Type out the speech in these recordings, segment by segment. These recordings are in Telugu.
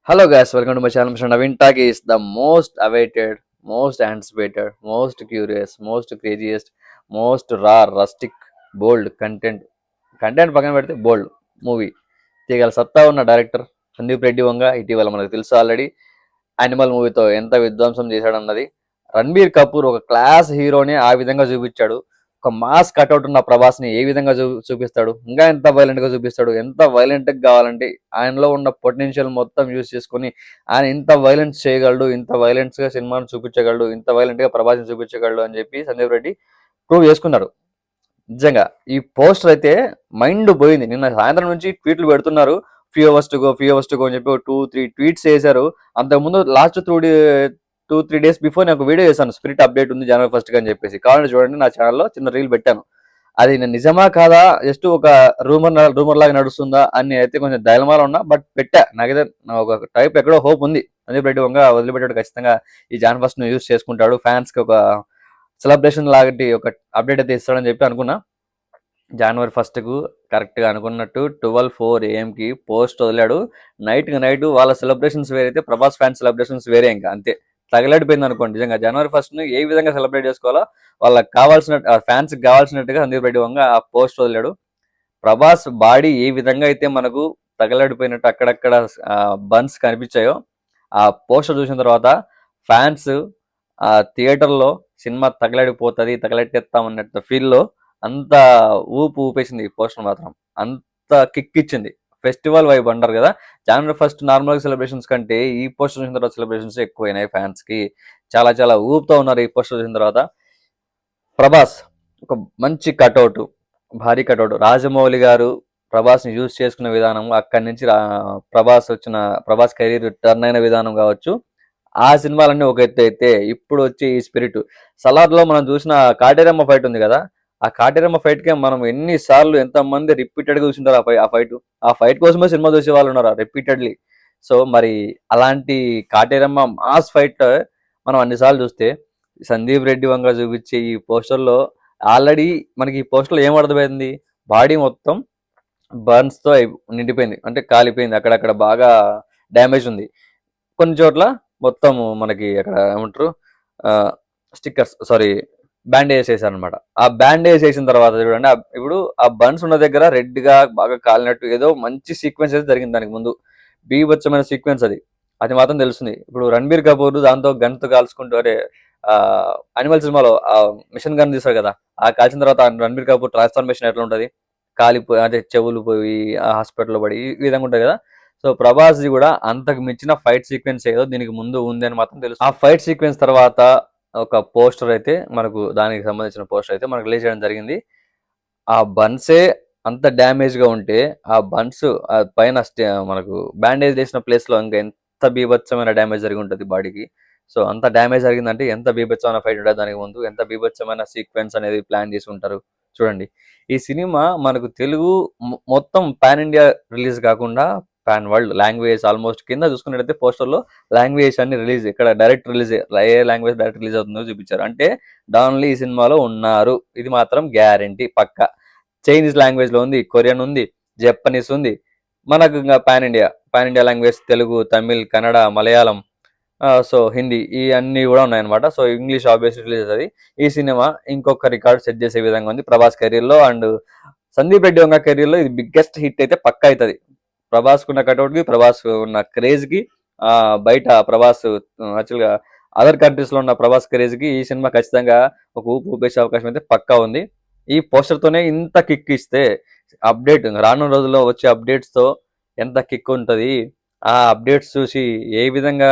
Hello guys, welcome to my channel. Mr. Naveen Tag is the most awaited, most anticipated, most curious, most craziest, most raw, rustic, bold content పక్కన పెడితే బోల్డ్ మూవీ తీయగల సత్తా ఉన్న డైరెక్టర్ సందీప్ రెడ్డి వంగ ఇటీవల మనకు తెలుసు ఆల్రెడీ యానిమల్ మూవీతో ఎంత విధ్వంసం చేశాడన్నది. రణబీర్ కపూర్ ఒక క్లాస్ హీరోని ఆ విధంగా చూపించాడు. ఒక మాస్ కట్అవుట్ ఉన్న ప్రభాస్ని ఏ విధంగా చూపిస్తాడు, ఇంకా ఎంత వైలెంట్గా చూపిస్తాడు, ఎంత వైలెంట్గా కావాలంటే ఆయనలో ఉన్న పొటెన్షియల్ మొత్తం యూజ్ చేసుకొని ఆయన ఇంత వైలెన్స్ చేయగలడు, ఇంత వైలెన్స్గా సినిమాను చూపించగలడు, ఇంత వైలెంట్గా ప్రభాస్ని చూపించగలడు అని చెప్పి సందీప్ రెడ్డి ప్రూవ్ చేసుకున్నారు. నిజంగా ఈ పోస్టర్ అయితే మైండ్ పోయింది. నిన్న సాయంత్రం నుంచి ట్వీట్లు పెడుతున్నారు, ఫ్యూ అవర్స్ టు గో అని చెప్పి 2-3 ట్వీట్స్ చేశారు. అంతకుముందు లాస్ట్ 2-3 డేస్ బిఫోర్ నేను ఒక వీడియో చేశాను, స్పిరిట్ అప్డేట్ ఉంది January 1st అని చెప్పేసి. కావాలంటే చూడండి, నా ఛానల్లో చిన్న రీల్ పెట్టాను. అది నేను నిజమా కాదా, జస్ట్ ఒక రూమర్ లాగా నడుస్తుందా అని అయితే కొంచెం దైలమాలో ఉన్నా, బట్ పెట్టా. నాకైతే ఒక టైప్ ఎక్కడో హోప్ ఉంది. సందీప్ రెడ్డి వంగ వదిలిపెట్టాడు, ఖచ్చితంగా ఈ January 1st యూజ్ చేసుకుంటాడు, ఫ్యాన్స్ కి ఒక సెలబ్రేషన్ లాంటి ఒక అప్డేట్ అయితే ఇస్తాడని చెప్పి అనుకున్నా. January 1st కరెక్ట్గా అనుకున్నట్టు 12:04 AM పోస్ట్ వదిలాడు. నైట్ వాళ్ళ సెలబ్రేషన్స్ వేరైతే ప్రభాస్ ఫ్యాన్ సెలబ్రేషన్స్ వేరే, ఇంకా అంతే తగలడిపోయింది అనుకోండి. నిజంగా January 1st ఏ విధంగా సెలబ్రేట్ చేసుకోవాలో వాళ్ళకి కావాల్సిన ఫ్యాన్స్ కావాల్సినట్టుగా సందీప్ రెడ్డి వంగ ఆ పోస్ట్ వదిలాడు. ప్రభాస్ బాడీ ఏ విధంగా అయితే మనకు తగలడిపోయినట్టు అక్కడక్కడ బన్స్ కనిపించాయో, ఆ పోస్టర్ చూసిన తర్వాత ఫ్యాన్స్ ఆ థియేటర్లో సినిమా తగలెట్టేస్తాం అన్నట్టు ఫీల్లో అంత ఊపేసింది ఈ పోస్టర్ మాత్రం. అంత కిక్ ఇచ్చింది. ఫెస్టివల్ వైబ్ అంటారు కదా, January 1st నార్మల్ సెలబ్రేషన్స్ కంటే ఈ పోస్టర్ చూసిన తర్వాత సెలబ్రేషన్స్ ఎక్కువైనాయి ఫ్యాన్స్ కి. చాలా చాలా ఊపుతో ఉన్నారు ఈ పోస్టర్ చూసిన తర్వాత. ప్రభాస్ ఒక మంచి కట్అవుట్, భారీ కట్అవుట్. రాజమౌళి గారు ప్రభాస్ని యూజ్ చేసుకున్న విధానం, అక్కడి నుంచి ప్రభాస్ కెరీర్ టర్న్ అయిన విధానం కావచ్చు, ఆ సినిమాలన్నీ ఒక ఎత్తు అయితే, ఇప్పుడు వచ్చి ఈ స్పిరిట్ సలార్లో మనం చూసిన కాటేరమ్మ ఫైట్ ఉంది కదా, ఆ కాటేరమ్మ ఫైట్ కే మనం ఎన్నిసార్లు ఎంతమంది రిపీటెడ్ గా చూసింటారు ఆ ఫైట్ కోసమే సినిమా చూసే వాళ్ళు ఉన్నారు రిపీటెడ్లీ. సో మరి అలాంటి కాటేరమ్మ మాస్ ఫైట్ మనం అన్నిసార్లు చూస్తే, సందీప్ రెడ్డి వంగ చూపించే ఈ పోస్టర్లో ఆల్రెడీ మనకి ఈ పోస్టర్లో ఏం అర్థమైంది, బాడీ మొత్తం బర్న్స్ తో నిండిపోయింది, అంటే కాలిపోయింది, అక్కడక్కడ బాగా డ్యామేజ్ ఉంది. కొన్ని చోట్ల మొత్తం మనకి అక్కడ ఏమంటారు స్టిక్కర్స్, సారీ బ్యాండేజ్ వేసారు అనమాట. ఆ బ్యాండేజ్ వేసిన తర్వాత చూడండి, ఇప్పుడు ఆ బన్స్ ఉన్న దగ్గర రెడ్ గా బాగా కాలినట్టు ఏదో మంచి సీక్వెన్స్ అయితే జరిగింది. దానికి ముందు బీభత్సమైన సీక్వెన్స్ అది అది మాత్రం తెలుస్తుంది. ఇప్పుడు రణబీర్ కపూర్ దాంతో గన్ తో కాల్చుకుంటూ, అరే అనిమల్ సినిమాలో ఆ మిషన్ గన్ తీసాడు కదా, ఆ కాల్చిన తర్వాత రణబీర్ కపూర్ ట్రాన్స్ఫర్మేషన్ ఎట్లా ఉంటది, కాలిపోయి అదే చెవులు పోయి ఆ హాస్పిటల్లో పడి ఈ విధంగా ఉంటుంది కదా. సో ప్రభాస్ ది కూడా అంతకు మించిన ఫైట్ సీక్వెన్స్ ఏదో దీనికి ముందు ఉంది అని మాత్రం తెలుసు. ఆ ఫైట్ సీక్వెన్స్ తర్వాత ఒక పోస్టర్ అయితే మనకు, దానికి సంబంధించిన పోస్టర్ అయితే మనకు రిలీజ్ చేయడం జరిగింది. ఆ బన్సే అంత డ్యామేజ్ గా ఉంటే, ఆ బన్స్ పైన మనకు బ్యాండేజ్ వేసిన ప్లేస్ లో ఇంకా ఎంత బీభత్సమైన డ్యామేజ్ జరిగి ఉంటుంది బాడీకి. సో అంత డ్యామేజ్ జరిగిందంటే ఎంత బీభత్సమైన ఫైట్ ఉంటుంది దానికి ముందు, ఎంత బీభత్సమైన సీక్వెన్స్ అనేది ప్లాన్ చేసి ఉంటారు చూడండి. ఈ సినిమా మనకు తెలుగు మొత్తం పాన్ ఇండియా రిలీజ్ కాకుండా పాన్ వరల్డ్ లాంగ్వేజ్ ఆల్మోస్ట్, కింద చూసుకున్నట్టయితే పోస్టర్ లో లాంగ్వేజ్ అన్ని రిలీజ్, ఇక్కడ డైరెక్ట్ రిలీజ్, ఏ లాంగ్వేజ్ డైరెక్ట్ రిలీజ్ అవుతుందో చూపించారు. అంటే డాన్లీ ఈ సినిమాలో ఉన్నారు, ఇది మాత్రం గ్యారంటీ పక్క. చైనీస్ లాంగ్వేజ్ లో ఉంది, కొరియన్ ఉంది, జపనీస్ ఉంది, మనకు ఇంకా pan India language Telugu, Tamil, Kannada, Malayalam, so Hindi, ఈ అన్ని కూడా ఉన్నాయన్నమాట. సో ఇంగ్లీష్ ఆబ్వియస్లీ రిలీజ్ అవుతుంది. ఈ సినిమా ఇంకొక రికార్డ్ సెట్ చేసే విధంగా ఉంది ప్రభాస్ కెరీర్ లో, అండ్ సందీప్ రెడ్డి వంగ కెరీర్ లో ఇది బిగ్గెస్ట్ హిట్ అయితే పక్క అవుతుంది. ప్రభాస్ కున్న కట్అవుట్ కి, ప్రభాస్ ఉన్న క్రేజ్ కి, బయట ప్రభాస్ యాక్చువల్ గా అదర్ కంట్రీస్ లో ఉన్న ప్రభాస్ క్రేజ్ కి ఈ సినిమా ఖచ్చితంగా ఒక ఊపేసే అవకాశం అయితే పక్కా ఉంది. ఈ పోస్టర్ తోనే ఇంత కిక్ ఇస్తే, అప్డేట్ రానున్న రోజుల్లో వచ్చే అప్డేట్స్ తో ఎంత కిక్ ఉంటది, ఆ అప్డేట్స్ చూసి ఏ విధంగా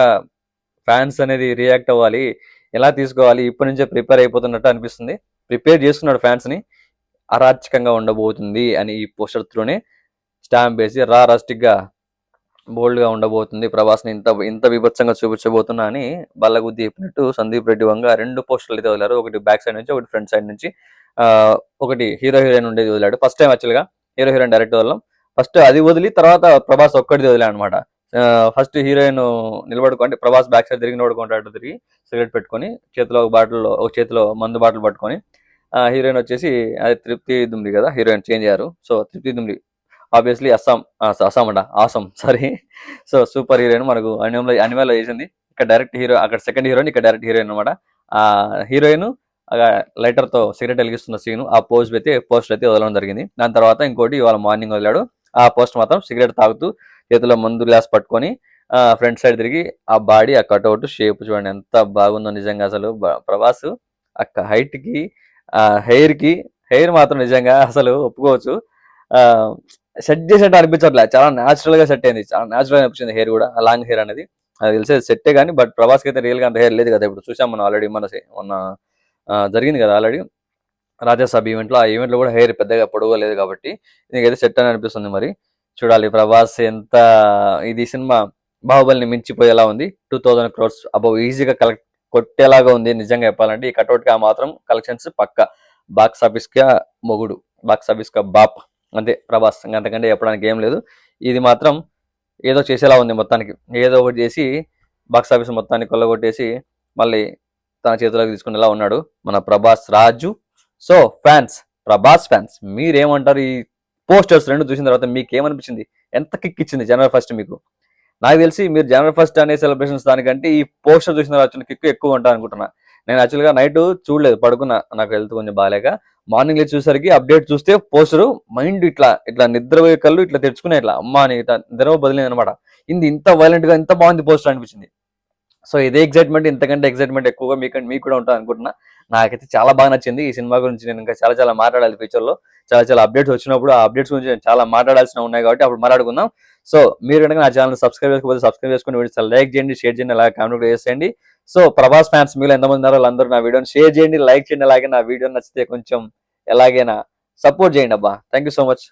ఫ్యాన్స్ అనేది రియాక్ట్ అవ్వాలి, ఎలా తీసుకోవాలి, ఇప్పటి నుంచే ప్రిపేర్ అయిపోతున్నట్టు అనిపిస్తుంది. ప్రిపేర్ చేస్తున్నాడు ఫ్యాన్స్ ని. అరాచకంగా ఉండబోతుంది అని ఈ పోస్టర్ త్రూనే స్టాంప్ వేసి రస్టిక్ గా బోల్డ్ గా ఉండబోతుంది, ప్రభాస్ ని ఇంత ఇంత బీభత్సంగా చూపించబోతున్నా అని బల్లగుద్ది చెప్పినట్టు సందీప్ రెడ్డి వంగ 2 పోస్టర్లు అయితే వదిలారు. ఒకటి బ్యాక్ సైడ్ నుంచి, ఒకటి ఫ్రంట్ సైడ్ నుంచి. ఒకటి హీరోయిన్ ఉండేది వదిలాడు. ఫస్ట్ టైం యాక్చువల్ గా హీరోయిన్ డైరెక్ట్ వదలం, ఫస్ట్ అది వదిలి తర్వాత ప్రభాస్ ఒక్కటిది వదిలాడు అనమాట. ఫస్ట్ హీరోయిన్ నిలబడుకుంటే ప్రభాస్ బ్యాక్ సైడ్ తిరిగి నిలబడుకుంటాడు, తిరిగి సిగరెట్ పెట్టుకొని చేతిలో ఒక చేతిలో మందు బాటిల్ పట్టుకొని, హీరోయిన్ వచ్చేసి అది తృప్తి దుమ్రి కదా, హీరోయిన్ చేంజ్ అయ్యారు. సో తృప్తి దుమ్రి ఆబ్వియస్లీ అస్సాం అంట awesome sorry. So super heroine మనకు అనిమేలో చేసింది. ఇక్కడ డైరెక్ట్ హీరో, అక్కడ సెకండ్ హీరోయిన్, ఇక్కడ డైరెక్ట్ హీరోయిన్ అనమాట. ఆ హీరోయిన్ లైటర్ తో సిగరెట్ వెలిగిస్తున్న సీను, ఆ పోస్ట్ అయితే వదలడం జరిగింది. దాని తర్వాత ఇంకోటి ఇవాళ మార్నింగ్ వదిలాడు. ఆ పోస్ట్ మాత్రం సిగరెట్ తాగుతూ చేతిలో మందు గ్లాస్ పట్టుకొని ఫ్రంట్ సైడ్ తిరిగి, ఆ బాడీ, ఆ కట్అవుట్ షేప్ చూడండి ఎంత బాగుందో నిజంగా. అసలు ప్రభాస్ హైట్ కి, ఆ హెయిర్ మాత్రం నిజంగా అసలు ఒప్పుకోవచ్చు. ఆ సెట్ చేసేట్టు అనిపించట్లే, చాలా న్యాచురల్ గా సెట్ అయింది, చాలా న్యాచురల్ గా అనిపించింది హెయిర్ కూడా, లాంగ్ హెయిర్ అనేది. అది తెలిసేది సెట్టే కానీ, బట్ ప్రభాస్ కి అయితే రియల్ గా అంత హెయిర్ లేదు కదా. ఇప్పుడు చూసాం మనం ఆల్రెడీ, మొన్న జరిగింది కదా ఆల్రెడీ రాజాసాబ్ ఈవెంట్ లో. ఆ ఈవెంట్ లో కూడా హెయిర్ పెద్దగా పొడవుగా లేదు కాబట్టి నీకైతే సెట్ అని అనిపిస్తుంది. మరి చూడాలి ప్రభాస్ ఎంత, ఇది సినిమా బాహుబలిని మించిపోయేలా ఉంది. 2000 crores అబౌవ్ ఈజీగా కలెక్ట్ కొట్టేలాగా ఉంది నిజంగా చెప్పాలంటే. ఈ కట్అవుట్ కి ఆ మాత్రం కలెక్షన్స్ పక్క. బాక్స్ ఆఫీస్ గా మొగుడు, బాక్స్ ఆఫీస్ గా బాప్, అంతే ప్రభాస్. అంతకంటే చెప్పడానికి ఏం లేదు. ఇది మాత్రం ఏదో చేసేలా ఉంది మొత్తానికి, ఏదో ఒకటి చేసి బాక్స్ ఆఫీస్ మొత్తాన్ని కొల్లగొట్టేసి మళ్ళీ తన చేతిలోకి తీసుకునేలా ఉన్నాడు మన ప్రభాస్ రాజు. సో ప్రభాస్ ఫ్యాన్స్ మీరేమంటారు? ఈ పోస్టర్స్ రెండు చూసిన తర్వాత మీకు ఏమనిపించింది? ఎంత కిక్ ఇచ్చింది జనవరి 1 మీకు? నాకు తెలిసి మీరు జనవరి 1 అనే సెలబ్రేషన్స్ దానికంటే ఈ పోస్టర్ చూసిన తర్వాత వచ్చిన కిక్ ఎక్కువ ఉంటా అనుకుంటున్నా. నేను యాక్చువల్గా నైట్ చూడలేదు, పడుకున్నా, నాకు హెల్త్ కొంచెం బాగాలేక. మార్నింగ్ లేచి చూసరికి అప్డేట్ చూస్తే పోస్టర్ మైండ్ ఇట్లా ఇట్లా నిద్రపోయే కళ్ళు ఇట్లా తెచ్చుకునే, ఇట్లా అమ్మా అని ఇట్లా నిద్ర బదిలింది అనమాట. ఇంత వైలెంట్ గా ఇంత బాగుంది పోస్టర్ అనిపించింది. సో ఇదే ఎక్సైట్మెంట్, ఇంతకంటే ఎక్సైట్మెంట్ ఎక్కువగా మీకు కూడా ఉంటుంది అనుకుంటున్నా. నాకైతే చాలా బాగా నచ్చింది ఈ సినిమా గురించి. నేను ఇంకా చాలా మాట్లాడాలి ఫ్యూచర్ లో, చాలా అప్డేట్స్ వచ్చినప్పుడు ఆ అప్డేట్స్ గురించి నేను చాలా మాట్లాడాల్సిన ఉన్నాయి కాబట్టి అప్పుడు మాట్లాడుకుందాం. సో మీరు కనుక నా ఛానల్ సబ్స్క్రైబ్ చేసుకోకపోతే సబ్స్క్రైబ్ చేసుకుని వీడియో లైక్ చేయండి, షేర్ చేయండి, అలాగే కామెంట్ చేసేయండి. సో ప్రభాస్ ఫ్యాన్స్ మీరు ఎంతమంది ఉన్నారో వాళ్ళందరూ నా వీడియోని షేర్ చేయండి, లైక్ చేయండి, అలాగే నా వీడియో నచ్చితే కొంచెం ఎలాగైనా సపోర్ట్ చేయండి అబ్బా. Thank you so much.